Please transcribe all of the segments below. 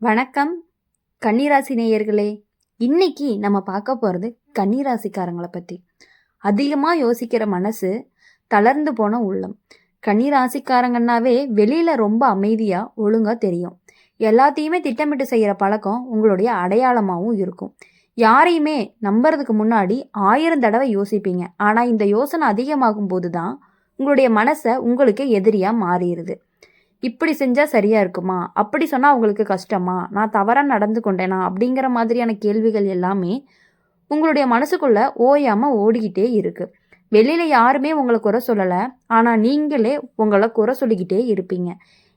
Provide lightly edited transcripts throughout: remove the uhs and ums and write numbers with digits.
வணக்கம் கன்னிராசி நேயர்களே. இன்னைக்கு நம்ம பார்க்க போகிறது கன்னிராசிக்காரங்களை பற்றி. அதிகமாக யோசிக்கிற மனசு, தளர்ந்து போன உள்ளம். கன்னிராசிக்காரங்கன்னாவே வெளியில் ரொம்ப அமைதியாக ஒழுங்காக தெரியும். எல்லாத்தையுமே திட்டமிட்டு செய்கிற பழக்கம் உங்களுடைய அடையாளமாகவும் இருக்கும். யாரையுமே நம்புறதுக்கு முன்னாடி 1000 தடவை யோசிப்பீங்க. ஆனால் இந்த யோசனை அதிகமாகும் போது தான் உங்களுடைய மனசை உங்களுக்கு எதிரியாக மாறிடுது. இப்படி செஞ்சால் சரியாக இருக்குமா, அப்படி சொன்னால் அவங்களுக்கு கஷ்டமா, நான் தவறாக நடந்து கொண்டேனா அப்படிங்கிற மாதிரியான கேள்விகள் எல்லாமே உங்களுடைய மனசுக்குள்ளே ஓயாமல் ஓடிக்கிட்டே இருக்குது. வெளியில் யாருமே உங்களை குறை சொல்லலை, ஆனால் நீங்களே உங்களை குறை சொல்லிக்கிட்டே இருப்பீங்க.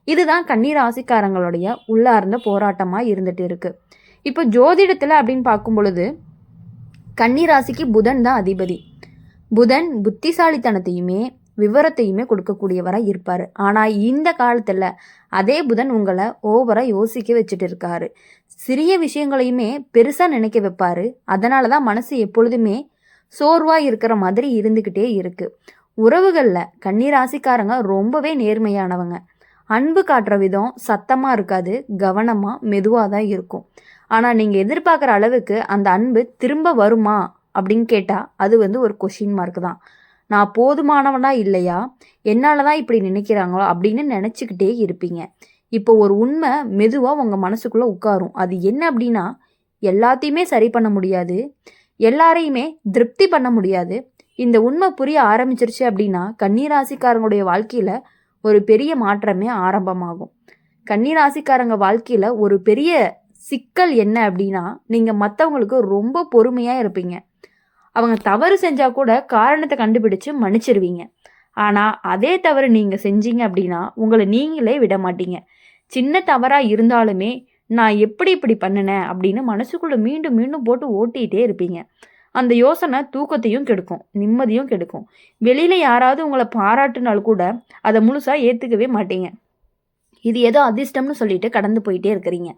இதுதான் கன்னிராசிக்காரங்களுடைய உள்ளார்ந்த போராட்டமாக இருந்துட்டு இருக்குது. இப்போ ஜோதிடத்தில் அப்படின்னு பார்க்கும் பொழுது கன்னிராசிக்கு புதன் தான் அதிபதி. புதன் புத்திசாலித்தனத்தையுமே விவரத்தையுமே கொடுக்கக்கூடியவராக இருப்பார். ஆனால் இந்த காலத்தில் அதே புதன் உங்களை ஓவராக யோசிக்க வச்சுட்டு இருக்காரு. சிறிய விஷயங்களையுமே பெருசாக நினைக்க வைப்பார். அதனால தான் மனசு எப்பொழுதுமே சோர்வாக இருக்கிற மாதிரி இருந்துக்கிட்டே இருக்குது. உறவுகளில் கன்னிராசிக்காரங்க ரொம்பவே நேர்மையானவங்க. அன்பு காட்டுற விதம் சத்தமாக இருக்காது, கவனமாக மெதுவாக தான் இருக்கும். ஆனால் நீங்கள் எதிர்பார்க்குற அளவுக்கு அந்த அன்பு திரும்ப வருமா அப்படின்னு கேட்டால் அது ஒரு கொஷின் மார்க் தான். நான் போதுமானவனா இல்லையா, என்னால் தான் இப்படி நினைக்கிறாங்களோ அப்படின்னு நினச்சிக்கிட்டே இருப்பீங்க. இப்போ ஒரு உண்மை மெதுவாக உங்கள் மனசுக்குள்ளே உட்காரும். அது என்ன அப்படின்னா, எல்லாத்தையுமே சரி பண்ண முடியாது, எல்லாரையுமே திருப்தி பண்ண முடியாது. இந்த உண்மை புரிய ஆரம்பிச்சிருச்சு அப்படின்னா கன்னிராசிக்காரங்களுடைய வாழ்க்கையில் ஒரு பெரிய மாற்றமே ஆரம்பமாகும். கன்னிராசிக்காரங்க வாழ்க்கையில் ஒரு பெரிய சிக்கல் என்ன அப்படின்னா, நீங்கள் மற்றவங்களுக்கு ரொம்ப பொறுமையாக இருப்பீங்க. அவங்க தவறு செஞ்சால் கூட காரணத்தை கண்டுபிடிச்சு மன்னிச்சிருவீங்க. ஆனால் அதே தவறு நீங்கள் செஞ்சீங்க அப்படின்னா உங்களை நீங்களே விட மாட்டீங்க. சின்ன தவறாக இருந்தாலுமே நான் எப்படி இப்படி பண்ணினேன் அப்படின்னு மனசுக்குள்ளே மீண்டும் மீண்டும் போட்டு ஓட்டிகிட்டே இருப்பீங்க. அந்த யோசனை தூக்கத்தையும் கெடுக்கும், நிம்மதியும் கெடுக்கும். வெளியில் யாராவது உங்களை பாராட்டுனாலும் கூட அதை முழுசாக ஏற்றுக்கவே மாட்டீங்க. இது ஏதோ அதிர்ஷ்டம்னு சொல்லிட்டு கடந்து போயிட்டே இருக்கிறீங்க.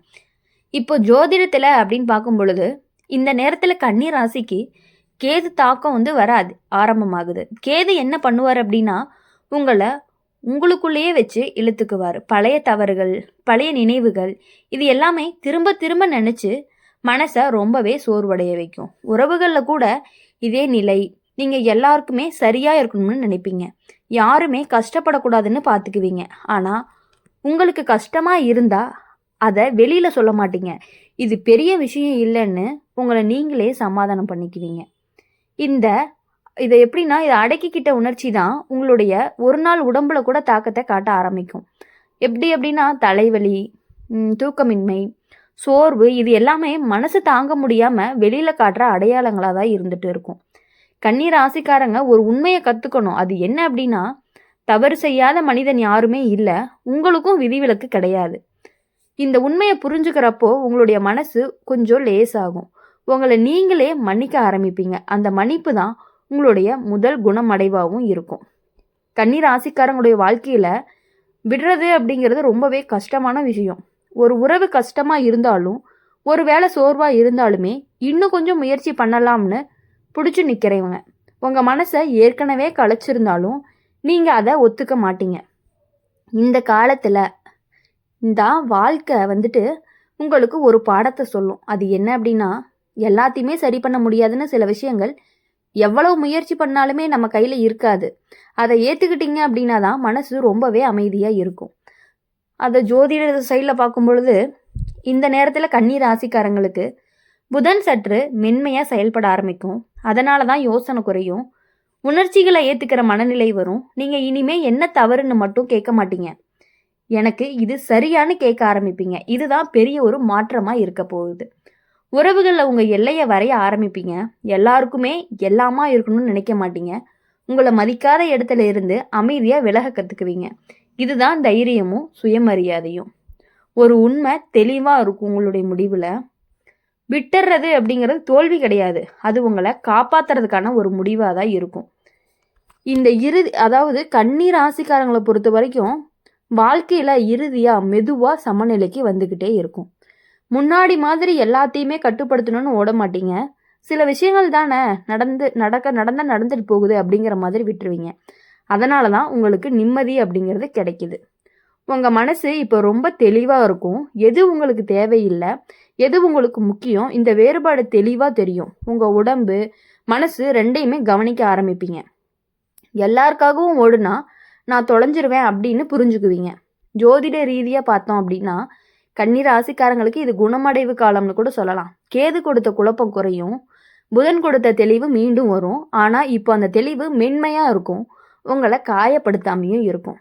இப்போ ஜோதிடத்தில் அப்படின்னு பார்க்கும் பொழுது இந்த நேரத்தில் கன்னி ராசிக்கு கேது தாக்கம் வராது, ஆரம்பமாகுது. கேது என்ன பண்ணுவார் அப்படின்னா உங்களை உங்களுக்குள்ளேயே வச்சு இழுத்துக்குவார். பழைய தவறுகள், பழைய நினைவுகள், இது எல்லாமே திரும்ப திரும்ப நினச்சி மனசை ரொம்பவே சோர்வடைய வைக்கும். உறவுகளில் கூட இதே நிலை. நீங்கள் எல்லாருக்குமே சரியாக இருக்கணும்னு நினைப்பீங்க, யாருமே கஷ்டப்படக்கூடாதுன்னு பார்த்துக்குவீங்க. ஆனால் உங்களுக்கு கஷ்டமாக இருந்தால் அதை வெளியில் சொல்ல மாட்டீங்க. இது பெரிய விஷயம் இல்லைன்னு உங்களை நீங்களே சமாதானம் பண்ணிக்குவீங்க. இதை எப்படின்னா, இதை அடக்கிக்கிட்ட உணர்ச்சி தான் உங்களுடைய ஒரு நாள் உடம்புல கூட தாக்கத்தை காட்ட ஆரம்பிக்கும். எப்படி அப்படின்னா தலைவலி, தூக்கமின்மை, சோர்வு, இது எல்லாமே மனசு தாங்க முடியாமல் வெளியில் காட்டுற அடையாளங்களாக தான் இருந்துட்டு இருக்கும். கன்னி ராசிக்காரங்க ஒரு உண்மையை கற்றுக்கணும். அது என்ன அப்படின்னா, தவறு செய்யாத மனிதன் யாருமே இல்லை, உங்களுக்கும் விதிவிலக்கு கிடையாது. இந்த உண்மையை புரிஞ்சுக்கிறப்போ உங்களுடைய மனசு கொஞ்சம் லேசாகும். உங்களை நீங்களே மன்னிக்க ஆரம்பிப்பீங்க. அந்த மன்னிப்பு தான் உங்களுடைய முதல் குணமடைவாகவும் இருக்கும். கன்னி ராசிக்காரங்களுடைய வாழ்க்கையில் விடுறது அப்படிங்கிறது ரொம்பவே கஷ்டமான விஷயம். ஒரு உறவு கஷ்டமாக இருந்தாலும், ஒரு வேளை சோர்வாக இருந்தாலுமே இன்னும் கொஞ்சம் முயற்சி பண்ணலாம்னு பிடிச்சி நிற்கிறவங்க. உங்கள் மனசை ஏற்கனவே களைச்சிருந்தாலும் நீங்கள் அதை ஒத்துக்க மாட்டீங்க. இந்த காலத்தில் இந்த வாழ்க்கை உங்களுக்கு ஒரு பாடத்தை சொல்லும். அது என்ன அப்படின்னா, எல்லாத்தையுமே சரி பண்ண முடியாதுன்னு சில விஷயங்கள் எவ்வளவு முயற்சி பண்ணாலுமே நம்ம கையில் இருக்காது. அதை ஏற்றுக்கிட்டீங்க அப்படின்னா தான் மனசு ரொம்பவே அமைதியாக இருக்கும். அதை ஜோதிட சைடில் பார்க்கும் பொழுது இந்த நேரத்தில் கன்னி ராசிக்காரங்களுக்கு புதன் சற்று மென்மையாக செயல்பட ஆரம்பிக்கும். அதனால தான் யோசனை குறையும், உணர்ச்சிகளை ஏற்றுக்கிற மனநிலை வரும். நீங்கள் இனிமே என்ன தவறுன்னு மட்டும் கேட்க மாட்டீங்க, எனக்கு இது சரியானு கேட்க ஆரம்பிப்பீங்க. இதுதான் பெரிய ஒரு மாற்றமாக இருக்க போகுது. உறவுகளில் உங்கள் எல்லையை வரைய ஆரம்பிப்பீங்க. எல்லாருக்குமே எல்லாமா இருக்கணும்னு நினைக்க மாட்டீங்க. உங்களை மதிக்காத இடத்துல இருந்து அமைதியாக விலக கற்றுக்குவீங்க. இதுதான் தைரியமும் சுயமரியாதையும். ஒரு உண்மை தெளிவாக இருக்கும் உங்களுடைய முடிவில். விட்டுறது அப்படிங்கிறது தோல்வி கிடையாது, அது உங்களை காப்பாற்றுறதுக்கான ஒரு முடிவாக தான் இருக்கும். இந்த அதாவது கன்னி ராசிக்காரங்களை பொறுத்த வரைக்கும் வாழ்க்கையில் இறுதியாக மெதுவாக சமநிலைக்கு வந்துக்கிட்டே இருக்கும். முன்னாடி மாதிரி எல்லாத்தையுமே கட்டுப்படுத்தணும்னு ஓட மாட்டீங்க. சில விஷயங்கள் தானே நடந்துட்டு போகுது அப்படிங்கிற மாதிரி விட்டுருவீங்க. அதனால தான் உங்களுக்கு நிம்மதி அப்படிங்கிறது கிடைக்குது. உங்கள் மனசு இப்போ ரொம்ப தெளிவாக இருக்கும். எது உங்களுக்கு தேவையில்லை, எது உங்களுக்கு முக்கியம், இந்த வேறுபாடு தெளிவாக தெரியும். உங்கள் உடம்பு, மனசு ரெண்டையுமே கவனிக்க ஆரம்பிப்பீங்க. எல்லாருக்காகவும் ஓடுனா நான் தொலைஞ்சிருவேன் அப்படின்னு புரிஞ்சுக்குவீங்க. ஜோதிட ரீதியாக பார்த்தோம் அப்படின்னா கன்னி ராசிக்காரங்களுக்கு இது குணமடைவு காலம்னு கூட சொல்லலாம். கேது கொடுத்த குழப்பம் குறையும், புதன் கொடுத்த தெளிவு மீண்டும் வரும். ஆனால் இப்போ அந்த தெளிவு மென்மையாக இருக்கும், உங்களை காயப்படுத்தாமையும் இருக்கும்.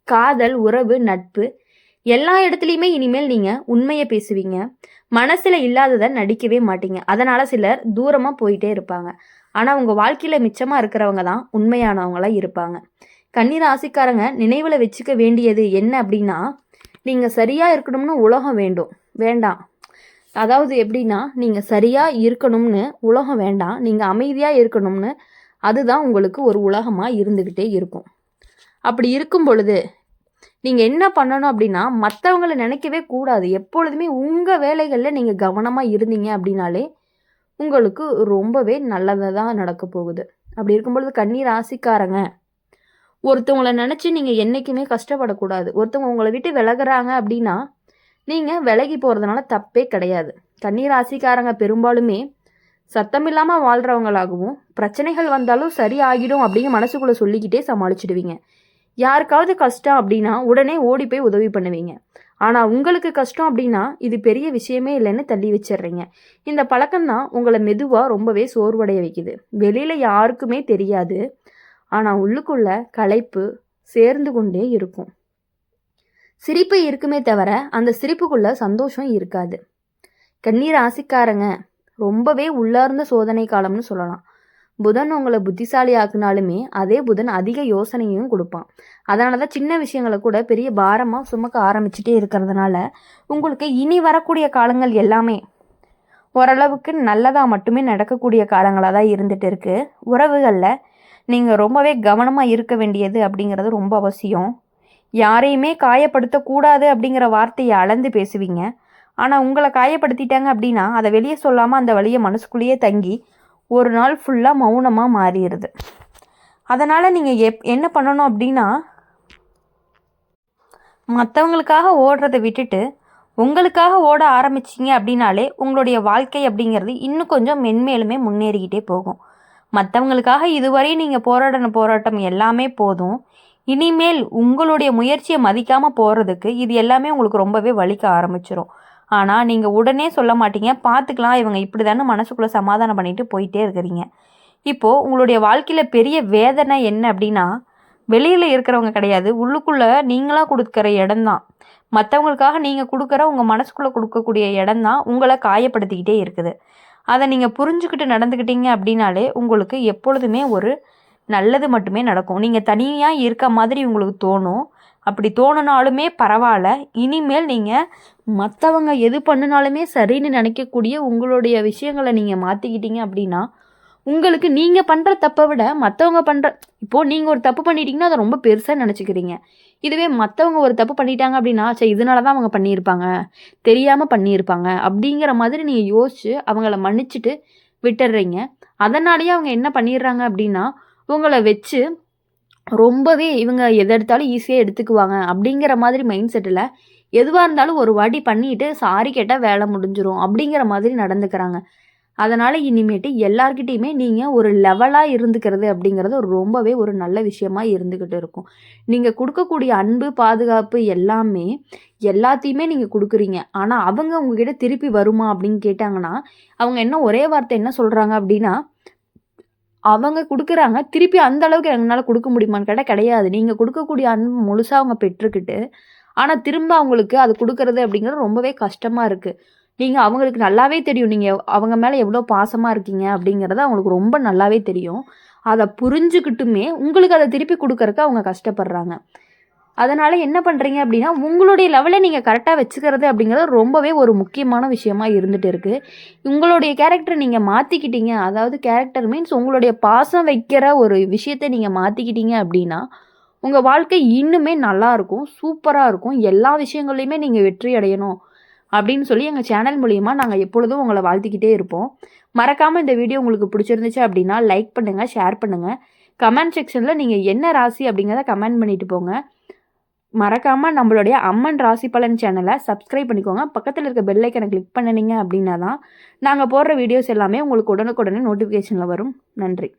காதல், உறவு, நட்பு எல்லா இடத்துலையுமே இனிமேல் நீங்கள் உண்மையை பேசுவீங்க. மனசில் இல்லாததை நடிக்கவே மாட்டீங்க. அதனால் சிலர் தூரமாக போயிட்டே இருப்பாங்க. ஆனால் உங்கள் வாழ்க்கையில் மிச்சமாக இருக்கிறவங்க தான் உண்மையானவங்களாக இருப்பாங்க. கன்னி ராசிக்காரங்க நினைவில் வச்சுக்க வேண்டியது என்ன அப்படின்னா, நீங்கள் சரியாக இருக்கணும்னு உலகம் வேண்டாம். அதாவது எப்படின்னா, நீங்கள் சரியாக இருக்கணும்னு உலகம் வேண்டாம், நீங்கள் அமைதியாக இருக்கணும்னு அதுதான் உங்களுக்கு ஒரு உலகமாக இருந்துக்கிட்டே இருக்கும். அப்படி இருக்கும் பொழுது நீங்கள் என்ன பண்ணணும் அப்படின்னா, மற்றவங்களை நினைக்கவே கூடாது. எப்பொழுதுமே உங்கள் வேலைகளில் நீங்கள் கவனமாக இருந்தீங்க அப்படின்னாலே உங்களுக்கு ரொம்பவே நல்லதாக தான் நடக்க போகுது. அப்படி இருக்கும்பொழுது கன்னி ராசிக்காரங்க ஒருத்தவங்களை நினச்சி நீங்கள் என்றைக்குமே கஷ்டப்படக்கூடாது. ஒருத்தவங்க உங்களை விட்டு விலகுறாங்க அப்படின்னா நீங்கள் விலகி போகிறதுனால தப்பே கிடையாது. கன்னி ராசிக்காரங்க பெரும்பாலுமே சத்தம் இல்லாமல் வாழ்கிறவங்களாகவும், பிரச்சனைகள் வந்தாலும் சரி ஆகிடும் அப்படிங்க மனசுக்குள்ளே சொல்லிக்கிட்டே சமாளிச்சிடுவீங்க. யாருக்காவது கஷ்டம் அப்படின்னா உடனே ஓடி போய் உதவி பண்ணுவீங்க. ஆனால் உங்களுக்கு கஷ்டம் அப்படின்னா இது பெரிய விஷயமே இல்லைன்னு தள்ளி வச்சிடுறீங்க. இந்த பழக்கம்தான் உங்களை மெதுவாக ரொம்பவே சோர்வடைய வைக்குது. வெளியில் யாருக்குமே தெரியாது, ஆனால் உள்ளுக்குள்ள களைப்பு சேர்ந்து கொண்டே இருக்கும். சிரிப்பு இருக்குமே தவிர அந்த சிரிப்புக்குள்ள சந்தோஷம் இருக்காது. கன்னி ராசிக்காரங்க ரொம்பவே உள்ளார்ந்த சோதனை காலம்னு சொல்லலாம். புதன் உங்களை புத்திசாலி ஆக்குனாலுமே அதே புதன் அதிக யோசனையும் கொடுப்பான். அதனால தான் சின்ன விஷயங்களை கூட பெரிய பாரமாக சுமக்க ஆரம்பிச்சுட்டே இருக்கிறதுனால உங்களுக்கு இனி வரக்கூடிய காலங்கள் எல்லாமே ஓரளவுக்கு நல்லதாக மட்டுமே நடக்கக்கூடிய காலங்களாக தான் இருந்துகிட்டு இருக்குது. உறவுகளில் நீங்கள் ரொம்பவே கவனமாக இருக்க வேண்டியது அப்படிங்கிறது ரொம்ப அவசியம். யாரையுமே காயப்படுத்தக்கூடாது அப்படிங்கிற வார்த்தையை அளந்து பேசுவீங்க. ஆனால் உங்களை காயப்படுத்திட்டாங்க அப்படின்னா அதை வெளியே சொல்லாமல் அந்த வழியை மனசுக்குள்ளேயே தங்கி ஒரு நாள் ஃபுல்லாக மௌனமாக மாறிடுது. அதனால் நீங்கள் என்ன பண்ணணும் அப்படின்னா, மற்றவங்களுக்காக ஓடுறதை விட்டுட்டு உங்களுக்காக ஓட ஆரம்பிச்சிங்க அப்படின்னாலே உங்களுடைய வாழ்க்கை அப்படிங்கிறது இன்னும் கொஞ்சம் மென்மேலுமே முன்னேறிக்கிட்டே போகும். மற்றவங்களுக்காக இதுவரை நீங்கள் போராட்டம் எல்லாமே போதும். இனிமேல் உங்களுடைய முயற்சியை மதிக்காமல் போகிறதுக்கு இது எல்லாமே உங்களுக்கு ரொம்பவே வலிக்க ஆரம்பிச்சிடும். ஆனால் நீங்கள் உடனே சொல்ல மாட்டீங்க, பார்த்துக்கலாம் இவங்க இப்படி தானே மனசுக்குள்ளே சமாதானம் பண்ணிட்டு போயிட்டே இருக்கிறீங்க. இப்போது உங்களுடைய வாழ்க்கையில் பெரிய வேதனை என்ன அப்படின்னா, வெளியில் இருக்கிறவங்க கிடையாது, உள்ளுக்குள்ளே நீங்களாக கொடுக்குற இடம்தான். மற்றவங்களுக்காக நீங்கள் கொடுக்குற உங்கள் மனசுக்குள்ளே கொடுக்கக்கூடிய இடம்தான் உங்களை காயப்படுத்திக்கிட்டே இருக்குது. அதை நீங்கள் புரிஞ்சுக்கிட்டு நடந்துக்கிட்டீங்க அப்படின்னாலே உங்களுக்கு எப்பொழுதுமே ஒரு நல்லது மட்டுமே நடக்கும். நீங்கள் தனியாக இருக்க மாதிரி உங்களுக்கு தோணும். அப்படி தோணுனாலுமே பரவாயில்ல, இனிமேல் நீங்கள் மற்றவங்க எது பண்ணினாலுமே சரின்னு நினைக்கக்கூடிய உங்களுடைய விஷயங்களை நீங்கள் மாற்றிக்கிட்டீங்க அப்படின்னா உங்களுக்கு நீங்கள் பண்ணுற தப்பை விட மற்றவங்க பண்ணுற, இப்போது நீங்கள் ஒரு தப்பு பண்ணிட்டீங்கன்னா அதை ரொம்ப பெருசாக நினச்சிக்கிறீங்க. இதுவே மற்றவங்க ஒரு தப்பு பண்ணிட்டாங்க அப்படின்னா சரி இதனால தான் அவங்க பண்ணியிருப்பாங்க, தெரியாமல் பண்ணியிருப்பாங்க அப்படிங்கிற மாதிரி நீங்கள் யோசிச்சு அவங்கள மன்னிச்சுட்டு விட்டுடுறீங்க. அதனாலேயே அவங்க என்ன பண்ணிடுறாங்க அப்படின்னா உங்களை வச்சு ரொம்பவே இவங்க எதை எடுத்தாலும் ஈஸியாக எடுத்துக்குவாங்க அப்படிங்கிற மாதிரி மைண்ட் செட்டில் எதுவாக இருந்தாலும் ஒரு வாட்டி பண்ணிட்டு சாரி கேட்டால் வேலை முடிஞ்சிடும் அப்படிங்கிற மாதிரி நடந்துக்கிறாங்க. அதனால் இனிமேட்டு எல்லார்கிட்டையுமே நீங்கள் ஒரு லெவலாக இருந்துக்கிறது அப்படிங்கிறது ரொம்பவே ஒரு நல்ல விஷயமா இருந்துக்கிட்டு இருக்கும். நீங்கள் கொடுக்கக்கூடிய அன்பு, பாதுகாப்பு எல்லாத்தையுமே நீங்கள் கொடுக்குறீங்க. ஆனால் அவங்க உங்ககிட்ட திருப்பி வருமா அப்படின்னு கேட்டாங்கன்னா அவங்க ஒரே வார்த்தை என்ன சொல்கிறாங்க அப்படின்னா, அவங்க கொடுக்குறாங்க, திருப்பி அந்த அளவுக்கு எங்களால் கொடுக்க முடியுமான்னு கேட்டால் கிடையாது. நீங்கள் கொடுக்கக்கூடிய அன்பு முழுசாக அவங்க பெற்றுக்கிட்டு ஆனால் திரும்ப அவங்களுக்கு அது கொடுக்கறது அப்படிங்கிறது ரொம்பவே கஷ்டமாக இருக்குது. நீங்கள் அவங்களுக்கு நல்லாவே தெரியும் நீங்கள் அவங்க மேலே எவ்வளோ பாசமாக இருக்கீங்க அப்படிங்கிறது அவங்களுக்கு ரொம்ப நல்லாவே தெரியும். அதை புரிஞ்சுக்கிட்டுமே உங்களுக்கு அதை திருப்பி கொடுக்கறக்கு அவங்க கஷ்டப்படுறாங்க. அதனால் என்ன பண்ணுறீங்க அப்படின்னா உங்களுடைய லெவலை நீங்கள் கரெக்டாக வச்சுக்கிறது அப்படிங்கிறது ரொம்பவே ஒரு முக்கியமான விஷயமா இருந்துகிட்டு இருக்குது. உங்களுடைய கேரக்டரை நீங்கள் மாற்றிக்கிட்டீங்க, அதாவது கேரக்டர் மீன்ஸ் உங்களுடைய பாசம் வைக்கிற ஒரு விஷயத்தை நீங்கள் மாற்றிக்கிட்டீங்க அப்படின்னா உங்கள் வாழ்க்கை இன்னுமே நல்லாயிருக்கும், சூப்பராக இருக்கும். எல்லா விஷயங்கள்லையுமே நீங்கள் வெற்றி அடையணும் அப்படின்னு சொல்லி எங்கள் சேனல் மூலிமா நாங்கள் எப்பொழுதும் உங்களை வாழ்த்திக்கிட்டே இருப்போம். மறக்காமல் இந்த வீடியோ உங்களுக்கு பிடிச்சிருந்துச்சு அப்படின்னா லைக் பண்ணுங்கள், ஷேர் பண்ணுங்கள். கமெண்ட் செக்ஷனில் நீங்கள் என்ன ராசி அப்படிங்கிறத கமெண்ட் பண்ணிட்டு போங்க. மறக்காமல் நம்மளுடைய அம்மன் ராசி பலன் சேனலை சப்ஸ்கிரைப் பண்ணிக்கோங்க. பக்கத்தில் இருக்க பெல் ஐக்கனை கிளிக் பண்ணினீங்க அப்படின்னா தான் நாங்கள் போடுற வீடியோஸ் எல்லாமே உங்களுக்கு உடனுக்குடனே நோட்டிஃபிகேஷனில் வரும். நன்றி.